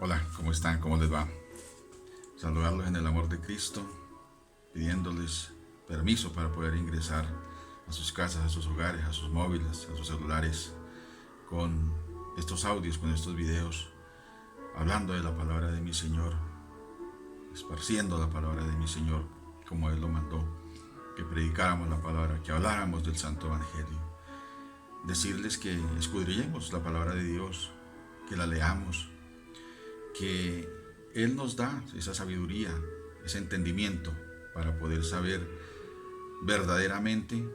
Hola, ¿cómo están? ¿Cómo les va? Saludarlos en el amor de Cristo, pidiéndoles permiso para poder ingresar a sus casas, a sus hogares, a sus móviles, a sus celulares, con estos audios, con estos videos, hablando de la palabra de mi Señor, esparciendo la palabra de mi Señor, como Él lo mandó, que predicáramos la palabra, que habláramos del Santo Evangelio. Decirles que escudriñemos la palabra de Dios, que la leamos, que Él nos da esa sabiduría, ese entendimiento para poder saber verdaderamente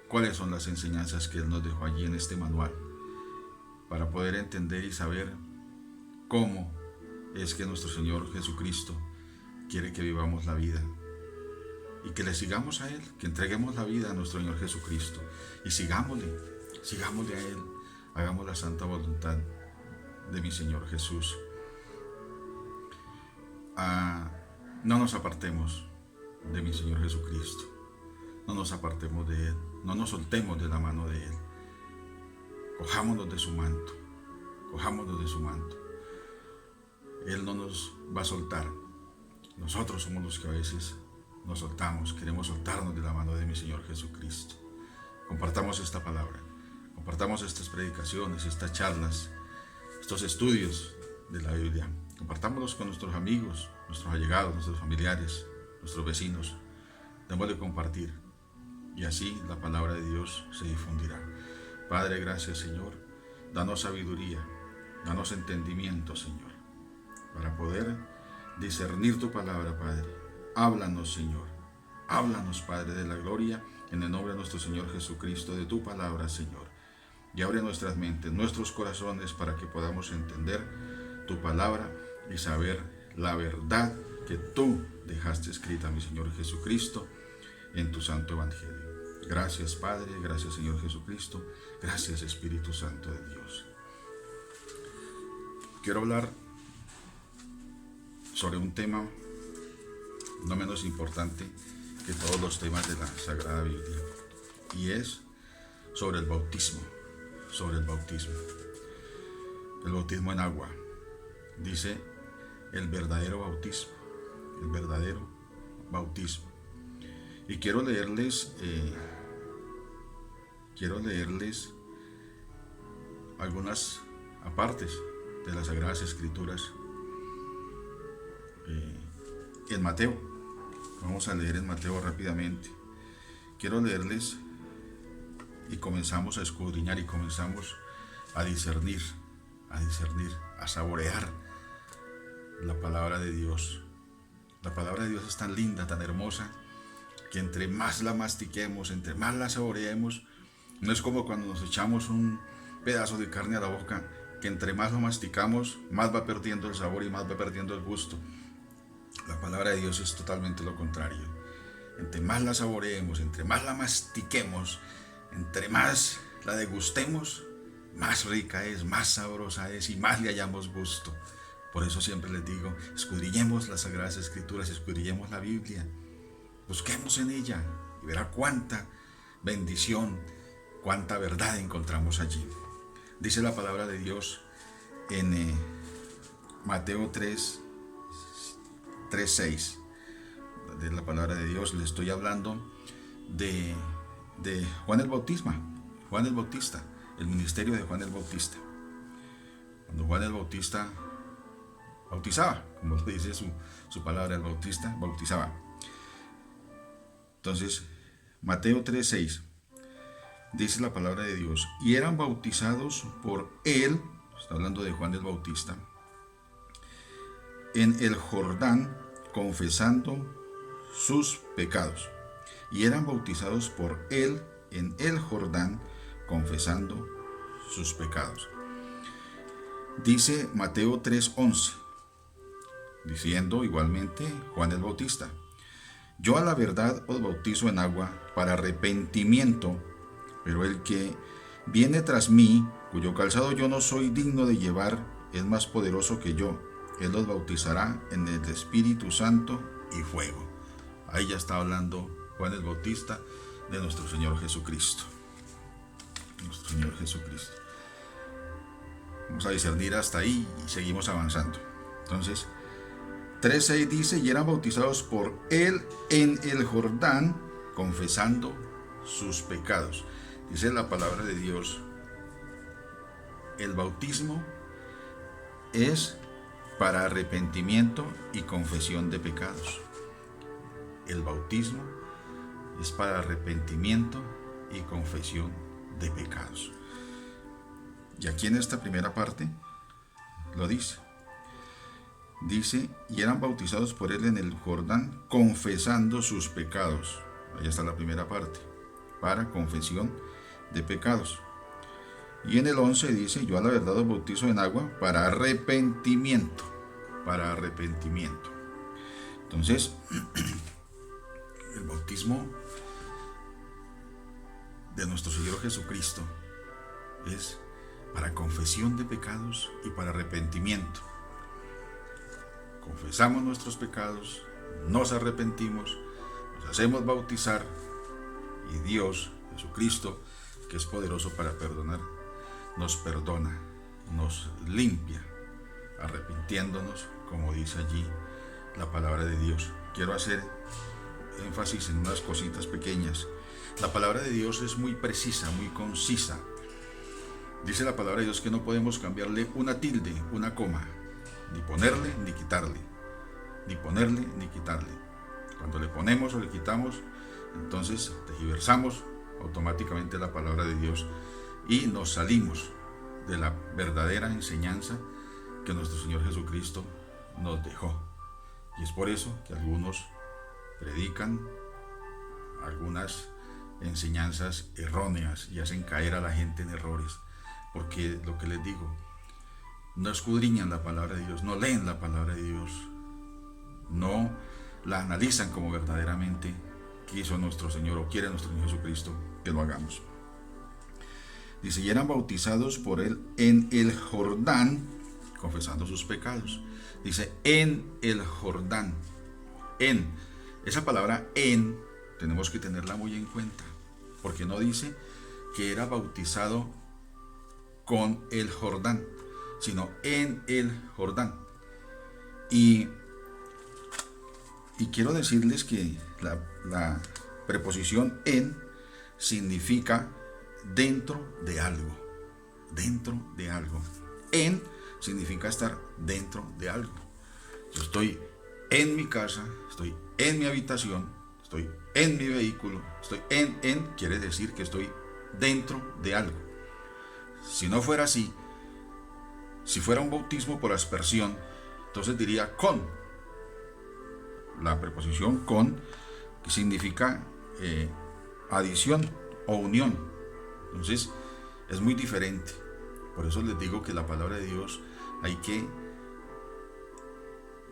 cuáles son las enseñanzas que Él nos dejó allí en este manual, para poder entender y saber cómo es que nuestro Señor Jesucristo quiere que vivamos la vida y que le sigamos a Él, que entreguemos la vida a nuestro Señor Jesucristo y sigámosle a Él, hagamos la santa voluntad de mi Señor Jesús. No nos apartemos de mi Señor Jesucristo, no nos apartemos de Él, no nos soltemos de la mano de Él, cojámonos de su manto, Él no nos va a soltar. Nosotros somos los que a veces nos soltamos, queremos soltarnos de la mano de mi Señor Jesucristo. Compartamos esta palabra, compartamos estas predicaciones, estas charlas, estos estudios de la Biblia. Compartámoslos con nuestros amigos, nuestros allegados, nuestros familiares, nuestros vecinos. Démosle compartir y así la palabra de Dios se difundirá. Padre, gracias, Señor. Danos sabiduría, danos entendimiento, Señor, para poder discernir tu palabra, Padre. Háblanos, Señor. Háblanos, Padre de la gloria, en el nombre de nuestro Señor Jesucristo, de tu palabra, Señor. Y abre nuestras mentes, nuestros corazones, para que podamos entender tu palabra y saber la verdad que tú dejaste escrita, mi Señor Jesucristo, en tu santo evangelio. Gracias, Padre, gracias, Señor Jesucristo, gracias, Espíritu Santo de Dios. Quiero hablar sobre un tema no menos importante que todos los temas de la Sagrada Biblia, y es sobre el bautismo, el bautismo en agua. Dice el verdadero bautismo. Y quiero leerles algunas apartes de las Sagradas Escrituras en Mateo. Vamos a leer en Mateo rápidamente. Quiero leerles y comenzamos a escudriñar y comenzamos a discernir, a saborear la palabra de Dios. La palabra de Dios es tan linda, tan hermosa, que entre más la mastiquemos, entre más la saboreemos, no es como cuando nos echamos un pedazo de carne a la boca, que entre más lo masticamos, más va perdiendo el sabor y más va perdiendo el gusto. La palabra de Dios es totalmente lo contrario. Entre más la saboreemos, entre más la mastiquemos, entre más la degustemos, más rica es, más sabrosa es y más le hallamos gusto. Por eso siempre les digo, escudriñemos las Sagradas Escrituras, escudriñemos la Biblia, busquemos en ella y verá cuánta bendición, cuánta verdad encontramos allí. Dice la palabra de Dios en Mateo 3:6. De la palabra de Dios le estoy hablando de Juan el Bautista, el ministerio de Juan el Bautista. Cuando Juan el Bautista bautizaba, como lo dice su palabra, el Bautista bautizaba. Entonces, Mateo 3:6 dice la palabra de Dios: y eran bautizados por él, está hablando de Juan el Bautista, en el Jordán, confesando sus pecados. Y eran bautizados por él en el Jordán, confesando sus pecados. Dice Mateo 3:11, diciendo igualmente Juan el Bautista: yo a la verdad os bautizo en agua para arrepentimiento, pero el que viene tras mí, cuyo calzado yo no soy digno de llevar, es más poderoso que yo. Él los bautizará en el Espíritu Santo y fuego. Ahí ya está hablando Juan el Bautista de nuestro Señor Jesucristo. Vamos a discernir hasta ahí y seguimos avanzando. Entonces, 3:6 dice, y eran bautizados por él en el Jordán, confesando sus pecados. Dice la palabra de Dios, el bautismo es para arrepentimiento y confesión de pecados. El bautismo es para arrepentimiento y confesión de pecados. Y aquí en esta primera parte lo dice. Dice, y eran bautizados por él en el Jordán, confesando sus pecados. Ahí está la primera parte, para confesión de pecados. Y en el 11 dice, yo a la verdad os bautizo en agua para arrepentimiento. Para arrepentimiento. Entonces, el bautismo de nuestro Señor Jesucristo es para confesión de pecados y para arrepentimiento. Confesamos nuestros pecados, nos arrepentimos, nos hacemos bautizar y Dios, Jesucristo, que es poderoso para perdonar, nos perdona, nos limpia, arrepintiéndonos, como dice allí la palabra de Dios. Quiero hacer énfasis en unas cositas pequeñas. La palabra de Dios es muy precisa, muy concisa. Dice la palabra de Dios que no podemos cambiarle una tilde, una coma, ni ponerle ni quitarle, ni ponerle ni quitarle. Cuando le ponemos o le quitamos, entonces tergiversamos automáticamente la palabra de Dios y nos salimos de la verdadera enseñanza que nuestro Señor Jesucristo nos dejó. Y es por eso que algunos predican algunas enseñanzas erróneas y hacen caer a la gente en errores, porque lo que les digo, no escudriñan la palabra de Dios, no leen la palabra de Dios, no la analizan como verdaderamente quiso nuestro Señor o quiere nuestro Señor Jesucristo que lo hagamos. Dice, y eran bautizados por él en el Jordán, confesando sus pecados. Dice, en el Jordán. En. Esa palabra en, tenemos que tenerla muy en cuenta, porque no dice que era bautizado con el Jordán, sino en el Jordán. Y quiero decirles que la preposición en significa dentro de algo. Dentro de algo. En significa estar dentro de algo. Yo estoy en mi casa, estoy en mi habitación, estoy en mi vehículo, estoy quiere decir que estoy dentro de algo. Si no fuera así, si fuera un bautismo por aspersión, entonces diría con. La preposición con, que significa adición o unión. Entonces, es muy diferente. Por eso les digo que la palabra de Dios hay que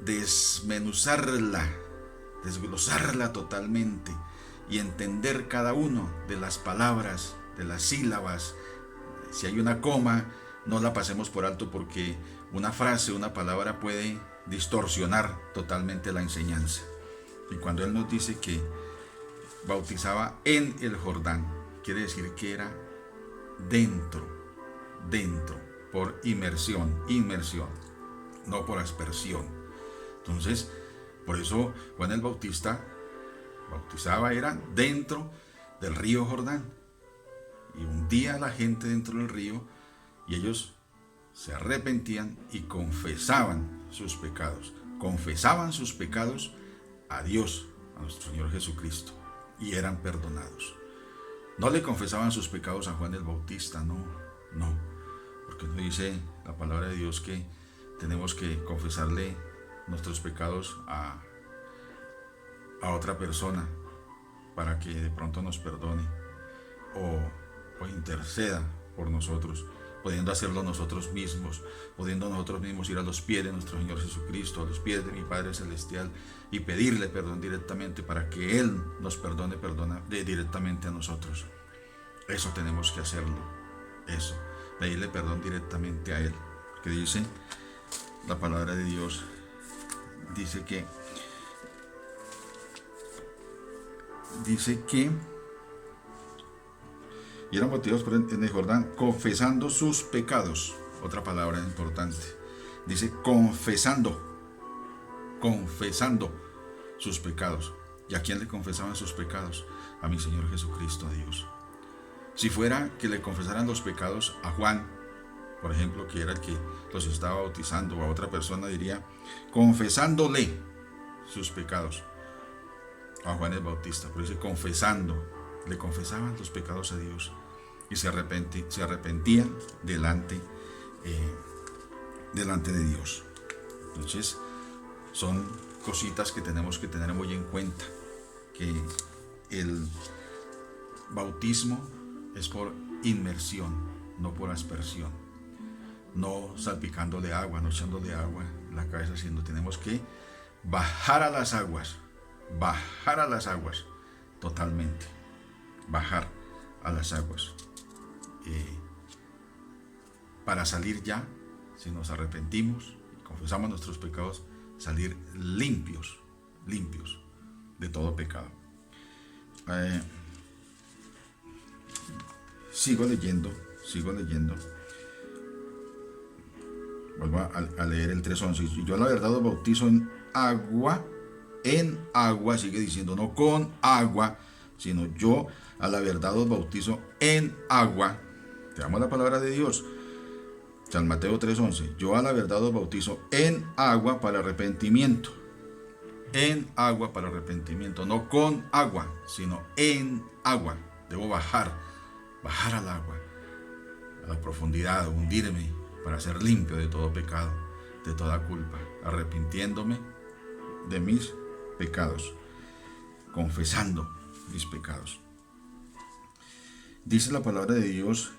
desmenuzarla, desglosarla totalmente y entender cada uno de las palabras, de las sílabas. Si hay una coma, no la pasemos por alto, porque una frase, una palabra puede distorsionar totalmente la enseñanza. Y cuando él nos dice que bautizaba en el Jordán, quiere decir que era dentro, por inmersión, no por aspersión. Entonces, por eso Juan el Bautista bautizaba, era dentro del río Jordán, y hundía a la gente dentro del río, y ellos se arrepentían y confesaban sus pecados a Dios, a nuestro Señor Jesucristo, y eran perdonados. No le confesaban sus pecados a Juan el Bautista, no, porque no dice la palabra de Dios que tenemos que confesarle nuestros pecados a otra persona para que de pronto nos perdone o interceda por nosotros, pudiendo hacerlo nosotros mismos, pudiendo nosotros mismos ir a los pies de nuestro Señor Jesucristo, a los pies de mi Padre Celestial, y pedirle perdón directamente para que Él nos perdone directamente a nosotros. Eso tenemos que hacerlo, eso, pedirle perdón directamente a Él, que dice la palabra de Dios, dice que y eran bautizados en el Jordán confesando sus pecados. Otra palabra importante. Dice confesando sus pecados. ¿Y a quién le confesaban sus pecados? A mi Señor Jesucristo, a Dios. Si fuera que le confesaran los pecados a Juan, por ejemplo, que era el que los estaba bautizando, o a otra persona, diría confesándole sus pecados a Juan el Bautista. Pero dice confesando, le confesaban los pecados a Dios y se arrepentían delante de Dios. Entonces son cositas que tenemos que tener muy en cuenta, que el bautismo es por inmersión, no por aspersión, no salpicándole agua, no echándole agua en la cabeza, sino tenemos que bajar a las aguas totalmente, bajar a las aguas para salir ya, si nos arrepentimos y confesamos nuestros pecados, salir limpios de todo pecado. Sigo leyendo. Vuelvo a leer el 3:11. Yo la verdad os bautizo en agua, sigue diciendo, no con agua, sino yo a la verdad os bautizo en agua. Te damos la palabra de Dios. San Mateo 3:11. Yo a la verdad os bautizo en agua para arrepentimiento. En agua para arrepentimiento, no con agua, sino en agua. Debo bajar al agua, a la profundidad, hundirme para ser limpio de todo pecado, de toda culpa, arrepintiéndome de mis pecados, confesando mis pecados. Dice la palabra de Dios,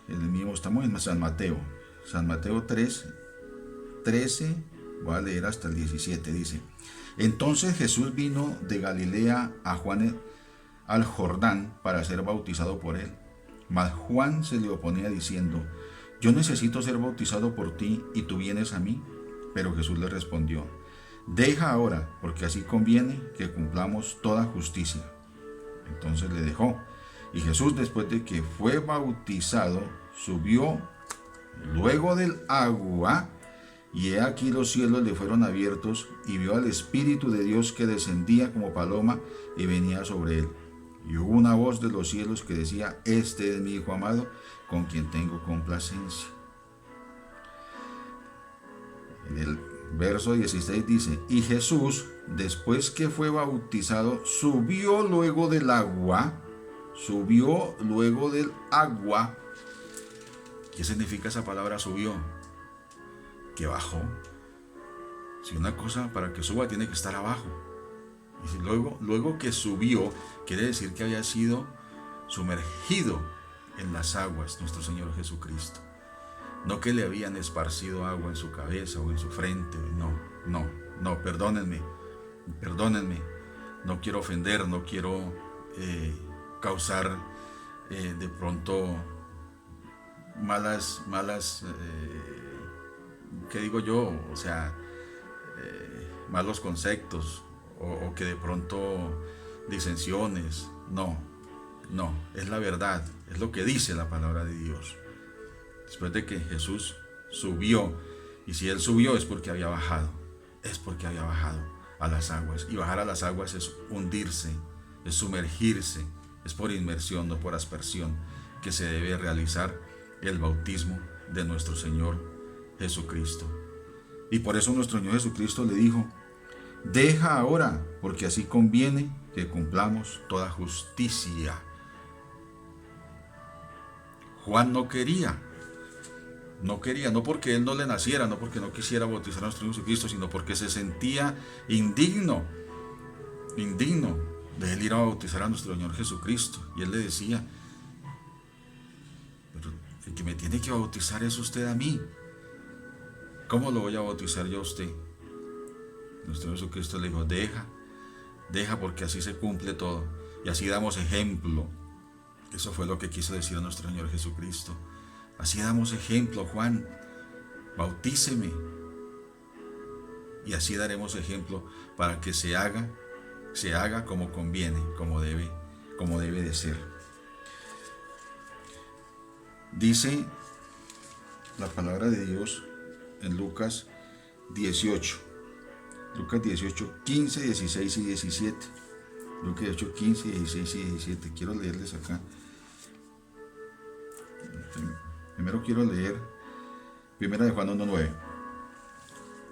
estamos en San Mateo 3:13, voy a leer hasta el 17, dice: Entonces Jesús vino de Galilea a Juan al Jordán para ser bautizado por él. Mas Juan se le oponía diciendo: Yo necesito ser bautizado por ti, y tú vienes a mí. Pero Jesús le respondió: Deja ahora, porque así conviene que cumplamos toda justicia. Entonces le dejó. Y Jesús, después de que fue bautizado, subió luego del agua, y he aquí los cielos le fueron abiertos, y vio al Espíritu de Dios que descendía como paloma y venía sobre él. Y hubo una voz de los cielos que decía: Este es mi Hijo amado, con quien tengo complacencia. En el verso 16 dice: Y Jesús, después que fue bautizado, subió luego del agua. ¿Qué significa esa palabra subió? Que bajó. Si una cosa para que suba tiene que estar abajo. Y si luego que subió, quiere decir que había sido sumergido en las aguas nuestro Señor Jesucristo. No que le habían esparcido agua en su cabeza o en su frente. No, perdónenme. No quiero ofender, no quiero causar de pronto malas, ¿qué digo yo? O sea, malos conceptos o que de pronto disensiones. No, es la verdad, es lo que dice la palabra de Dios. Después de que Jesús subió, y si Él subió es porque había bajado a las aguas, y bajar a las aguas es hundirse, es sumergirse, es por inmersión, no por aspersión, que se debe realizar el bautismo de nuestro Señor Jesucristo. Y por eso nuestro Señor Jesucristo le dijo: Deja ahora, porque así conviene que cumplamos toda justicia. Juan no quería, no porque él no le naciera, no porque no quisiera bautizar a nuestro Señor Jesucristo, sino porque se sentía indigno de él ir a bautizar a nuestro Señor Jesucristo. Y él le decía: pero el que me tiene que bautizar es usted a mí. ¿Cómo lo voy a bautizar yo a usted? Nuestro Señor Jesucristo le dijo: deja, porque así se cumple todo, y así damos ejemplo. Eso fue lo que quiso decir a nuestro Señor Jesucristo. Así damos ejemplo, Juan, bautíceme, y así daremos ejemplo para que se haga como conviene, como debe de ser. Dice la palabra de Dios en Lucas 18. Lucas 18, 15, 16 y 17. Lucas 18, 15, 16 y 17. Quiero leerles acá. Primero quiero leer Primera de Juan 1:9.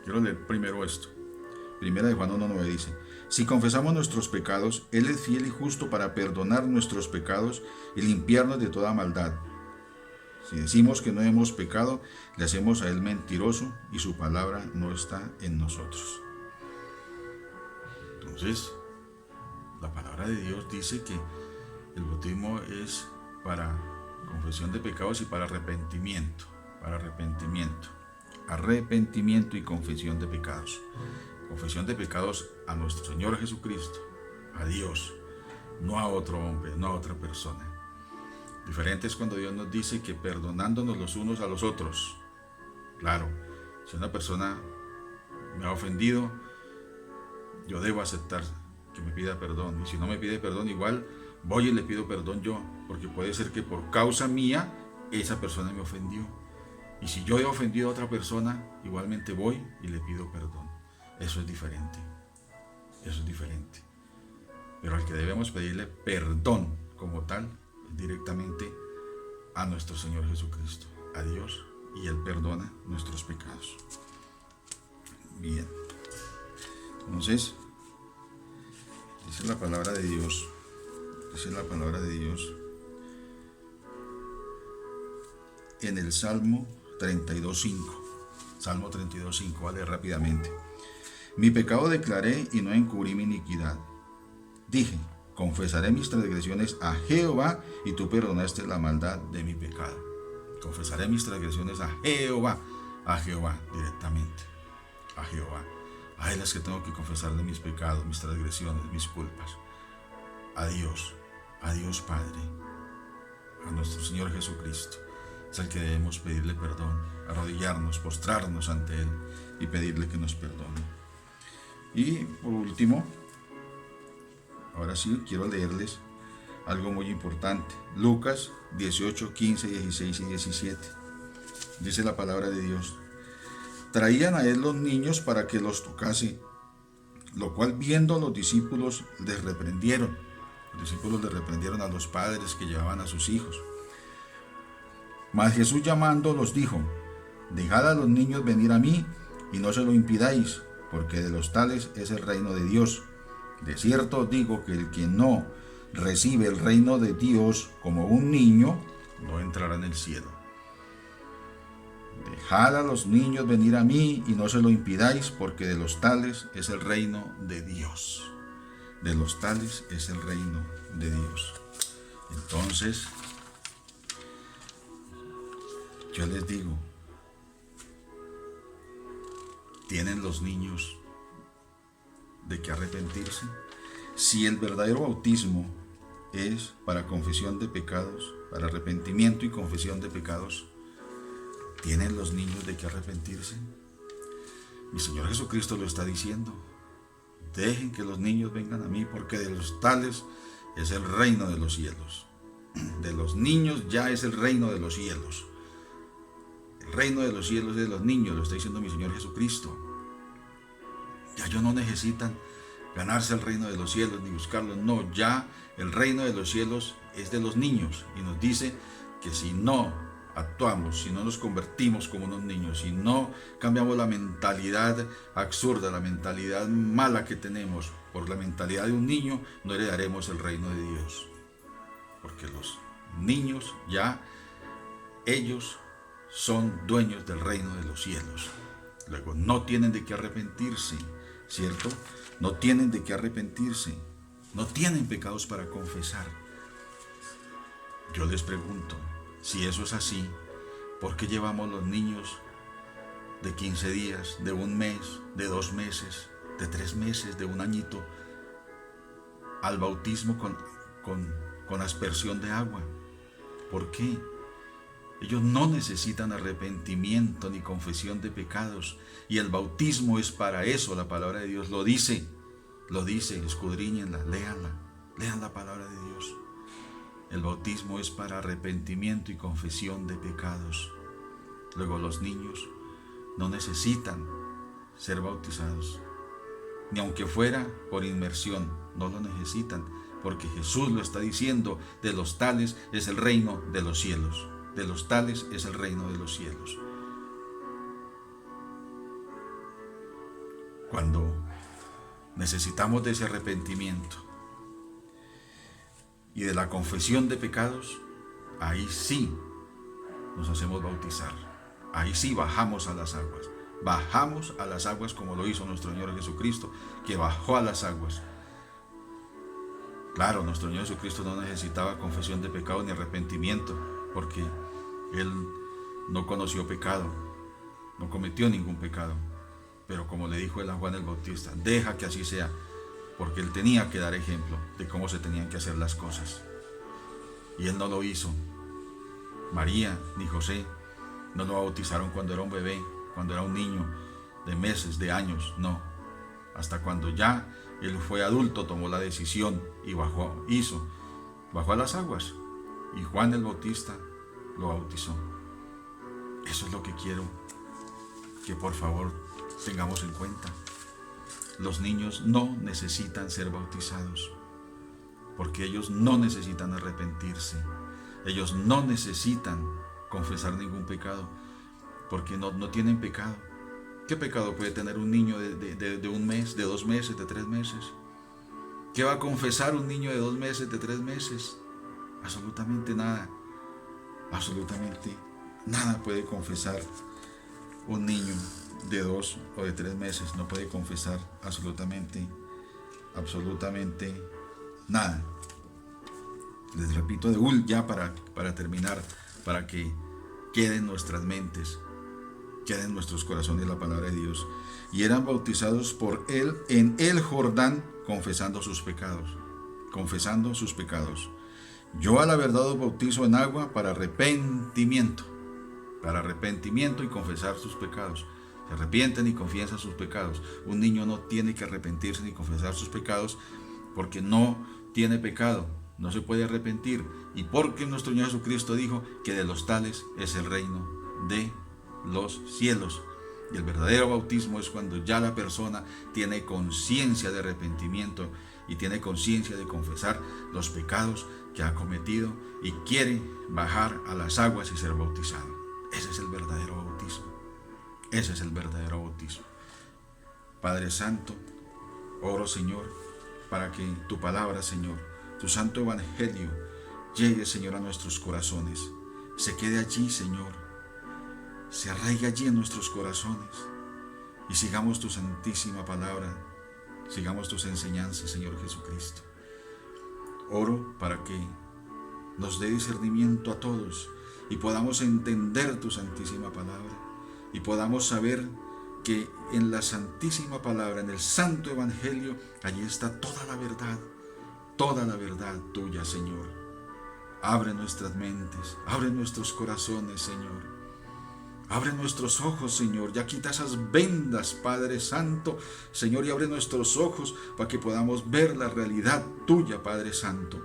Quiero leer primero esto. Primera de Juan 1:9 dice: si confesamos nuestros pecados, Él es fiel y justo para perdonar nuestros pecados y limpiarnos de toda maldad. Si decimos que no hemos pecado, le hacemos a Él mentiroso y su palabra no está en nosotros. Entonces, la palabra de Dios dice que el bautismo es para confesión de pecados y para arrepentimiento. Arrepentimiento y confesión de pecados. Confesión de pecados a nuestro Señor Jesucristo, a Dios, no a otro hombre, no a otra persona. Diferente es cuando Dios nos dice que perdonándonos los unos a los otros. Claro, si una persona me ha ofendido, yo debo aceptar que me pida perdón. Y si no me pide perdón, igual voy y le pido perdón yo, porque puede ser que por causa mía esa persona me ofendió. Y si yo he ofendido a otra persona, igualmente voy y le pido perdón. Eso es diferente. Eso es diferente. Pero al que debemos pedirle perdón como tal es directamente a nuestro Señor Jesucristo, a Dios, y Él perdona nuestros pecados. Bien. Entonces, dice la palabra de Dios. Dice la palabra de Dios en el Salmo 32:5. Salmo 32:5, vale, rápidamente. Mi pecado declaré y no encubrí mi iniquidad. Dije, confesaré mis transgresiones a Jehová y tú perdonaste la maldad de mi pecado. Confesaré mis transgresiones a Jehová directamente, a Jehová. A Él es que tengo que confesarle mis pecados, mis transgresiones, mis culpas. A Dios Padre, a nuestro Señor Jesucristo. Es al que debemos pedirle perdón, arrodillarnos, postrarnos ante Él y pedirle que nos perdone. Y por último, ahora sí quiero leerles algo muy importante. Lucas 18, 15, 16 y 17. Dice la palabra de Dios: traían a Él los niños para que los tocase, lo cual viendo los discípulos les reprendieron. Los discípulos le reprendieron a los padres que llevaban a sus hijos. Mas Jesús llamándolos dijo: dejad a los niños venir a mí y no se lo impidáis, porque de los tales es el reino de Dios. De cierto os digo que el que no recibe el reino de Dios como un niño, no entrará en el cielo. Dejad a los niños venir a mí y no se lo impidáis, porque de los tales es el reino de Dios. De los tales es el reino de Dios. Entonces, yo les digo, ¿tienen los niños de qué arrepentirse? Si el verdadero bautismo es para confesión de pecados, para arrepentimiento y confesión de pecados, ¿tienen los niños de qué arrepentirse? Mi Señor Jesucristo lo está diciendo. Dejen que los niños vengan a mí, porque de los tales es el reino de los cielos. De los niños ya es el reino de los cielos. El reino de los cielos es de los niños, lo está diciendo mi Señor Jesucristo. Ya ellos no necesitan ganarse el reino de los cielos ni buscarlo. No, ya el reino de los cielos es de los niños. Y nos dice que si no actuamos, si no nos convertimos como unos niños, si no cambiamos la mentalidad absurda, la mentalidad mala que tenemos por la mentalidad de un niño, no heredaremos el reino de Dios. Porque los niños ya, ellos son dueños del reino de los cielos. Luego no tienen de qué arrepentirse, ¿cierto? No tienen de qué arrepentirse. No tienen pecados para confesar. Yo les pregunto, si eso es así, ¿por qué llevamos los niños de 15 días, de un mes, de 2 meses, de 3 meses, de un añito al bautismo con aspersión de agua? ¿Por qué? Ellos no necesitan arrepentimiento ni confesión de pecados, y el bautismo es para eso. La palabra de Dios lo dice, escudriñenla, léanla, lean la palabra de Dios. El bautismo es para arrepentimiento y confesión de pecados. Luego los niños no necesitan ser bautizados. Ni aunque fuera por inmersión, no lo necesitan, porque Jesús lo está diciendo, de los tales es el reino de los cielos. De los tales es el reino de los cielos. Cuando necesitamos de ese arrepentimiento y de la confesión de pecados, ahí sí nos hacemos bautizar. Ahí sí bajamos a las aguas. Bajamos a las aguas como lo hizo nuestro Señor Jesucristo, que bajó a las aguas. Claro, nuestro Señor Jesucristo no necesitaba confesión de pecado ni arrepentimiento, porque Él no conoció pecado, no cometió ningún pecado. Pero como le dijo él a Juan el Bautista, deja que así sea, porque Él tenía que dar ejemplo de cómo se tenían que hacer las cosas. Y Él no lo hizo. María ni José no lo bautizaron cuando era un bebé, cuando era un niño de meses, de años, no. Hasta cuando ya Él fue adulto, tomó la decisión y bajó a las aguas. Y Juan el Bautista lo bautizó. Eso es lo que quiero que por favor tengamos en cuenta. Los niños no necesitan ser bautizados, porque ellos no necesitan arrepentirse. Ellos no necesitan confesar ningún pecado, porque no tienen pecado. ¿Qué pecado puede tener un niño de un mes, de 2 meses, de 3 meses? ¿Qué va a confesar un niño de 2 meses, de 3 meses? Absolutamente nada. Absolutamente nada puede confesar un niño de 2 o de 3 meses. No puede confesar absolutamente nada. Les repito ya para terminar, para que quede en nuestras mentes, quede en nuestros corazones la palabra de Dios. Y eran bautizados por Él en el Jordán, confesando sus pecados. Yo a la verdad os bautizo en agua para arrepentimiento y confesar sus pecados. Se arrepienten y confiesan sus pecados. Un niño no tiene que arrepentirse ni confesar sus pecados, porque no tiene pecado, no se puede arrepentir, y porque nuestro Señor Jesucristo dijo que de los tales es el reino de los cielos. Y el verdadero bautismo es cuando ya la persona tiene conciencia de arrepentimiento y tiene conciencia de confesar los pecados que ha cometido y quiere bajar a las aguas y ser bautizado. Ese es el verdadero bautismo. Ese es el verdadero bautismo. Padre Santo, oro, Señor, para que tu palabra, Señor, tu santo evangelio, llegue, Señor, a nuestros corazones. Se quede allí, Señor. Se arraigue allí en nuestros corazones. Y sigamos tu santísima palabra. Sigamos tus enseñanzas, Señor Jesucristo. Oro para que nos dé discernimiento a todos y podamos entender tu santísima palabra. Y podamos saber que en la santísima palabra, en el santo evangelio, allí está toda la verdad tuya, Señor. Abre nuestras mentes, abre nuestros corazones, Señor. Abre nuestros ojos, Señor. Ya quita esas vendas, Padre Santo, Señor, y abre nuestros ojos para que podamos ver la realidad tuya, Padre Santo.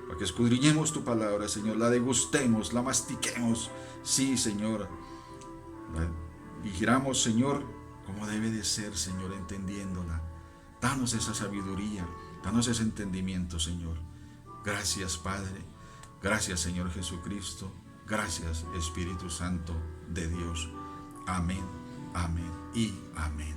Para que escudriñemos tu palabra, Señor, la degustemos, la mastiquemos. Sí, Señor. La vigilamos, Señor, como debe de ser, Señor, entendiéndola. Danos esa sabiduría, danos ese entendimiento, Señor. Gracias, Padre. Gracias, Señor Jesucristo. Gracias, Espíritu Santo de Dios. Amén, amén y amén.